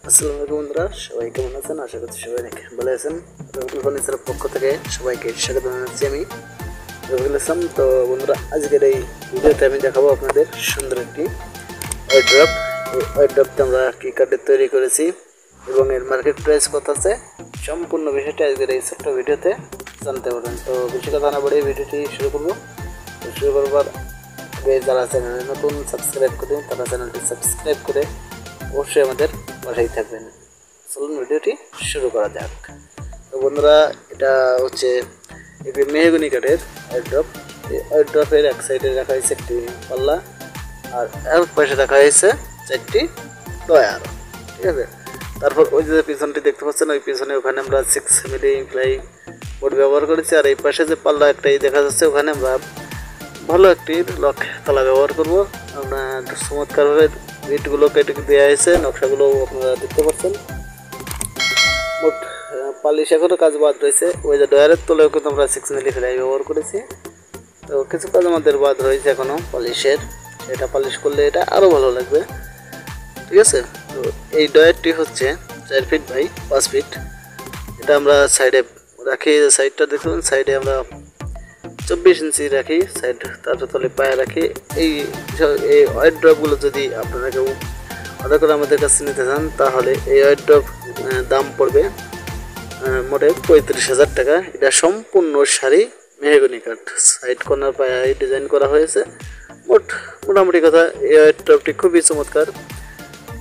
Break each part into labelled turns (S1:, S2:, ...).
S1: আসসালামু আলাইকুম বন্ধুরা, সবাই কেমন আছেন? আশা করছি সবাই অনেক ভালো আছেন। রবিকুল ফার্নিচারের পক্ষ থেকে সবাইকে স্বাগত জানাচ্ছি আমি রবিকুল ইসলাম। তো বন্ধুরা, আজকের এই ভিডিওতে আমি দেখাবো আপনাদের সুন্দর একটি ওয়ারড্রপ। এই ওয়ারড্রপটা আমরা কি কাঠের তৈরি করেছি এবং এর মার্কেট প্রাইস কত আছে, সম্পূর্ণ বিষয়টি আজকের এই ছোট্ট ভিডিওতে জানতে পারবেন। তো বেশি কথা না বলে ভিডিওটি শুরু করবো। শুরু করবার আগে যারা চ্যানেলে নতুন সাবস্ক্রাইব করেন তারা চ্যানেলটি সাবস্ক্রাইব করে অবশ্যই আমাদের পাশেই থাকবেন। চলুন ভিডিওটি শুরু করা যাক। তো বন্ধুরা, এটা হচ্ছে একটি মেহগনি কাঠের ওয়ারড্রপ। এই ওয়ারড্রপের এক সাইডে রাখা হয়েছে একটি পাল্লা, আর এক পাশে রাখা হয়েছে 4টি ডয়ার, ঠিক আছে। তারপর ওই যে পিছনটি দেখতে পাচ্ছেন, ওই পিছনে ওখানে আমরা 6 মিলি ফ্লাই বোর্ড ব্যবহার করেছি। আর এই পাশে যে পাল্লা একটাই দেখা যাচ্ছে, ওখানে আমরা ভালো একটি লক তালা ব্যবহার করবো। আমরা চমৎকারভাবে ইটগুলো কেটে দেওয়া হয়েছে, নকশাগুলো আপনারা দেখতে পাচ্ছেন। মোট পালিশ এখনও কাজ বাদ রয়েছে। ওই যে ডয়ারের তলেও কিন্তু আমরা 6 মিলি ফ্লাই ব্যবহার করেছি। তো কিছু কাজ আমাদের বাদ রয়েছে এখনও পালিশের, এটা পালিশ করলে এটা আরও ভালো লাগবে, ঠিক আছে। তো এই ডয়ারটি হচ্ছে 4 ফিট বাই 5 ফিট। এটা আমরা সাইডে রাখি, সাইডটা দেখুন, সাইডে আমরা 24 ইঞ্চি রাখি সাইড, তার তলে পায়ে রাখি। এই ওয়ারড্রপগুলো যদি আপনারা কেউ অর্ডার করে আমাদের কাছে নিতে চান, তাহলে এই ওয়ারড্রপ দাম পড়বে মোটে 35,000 টাকা। এটা সম্পূর্ণ শাড়ি মেহগনি কাঠ, সাইড কর্নার পায়ে ডিজাইন করা হয়েছে। মোটামুটি কথা, এই ওয়ারড্রপটি খুবই চমৎকার।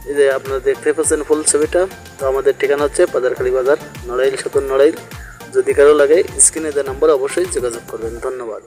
S1: এই যে আপনারা দেখতে পাচ্ছেন ফুল ছবিটা। তো আমাদের ঠিকানা হচ্ছে বাজারখালী বাজার, নড়াইল, সদর নড়াইল। যদি কারো লাগে স্ক্রিনে দেওয়া নাম্বারে অবশ্যই যোগাযোগ করবেন। ধন্যবাদ।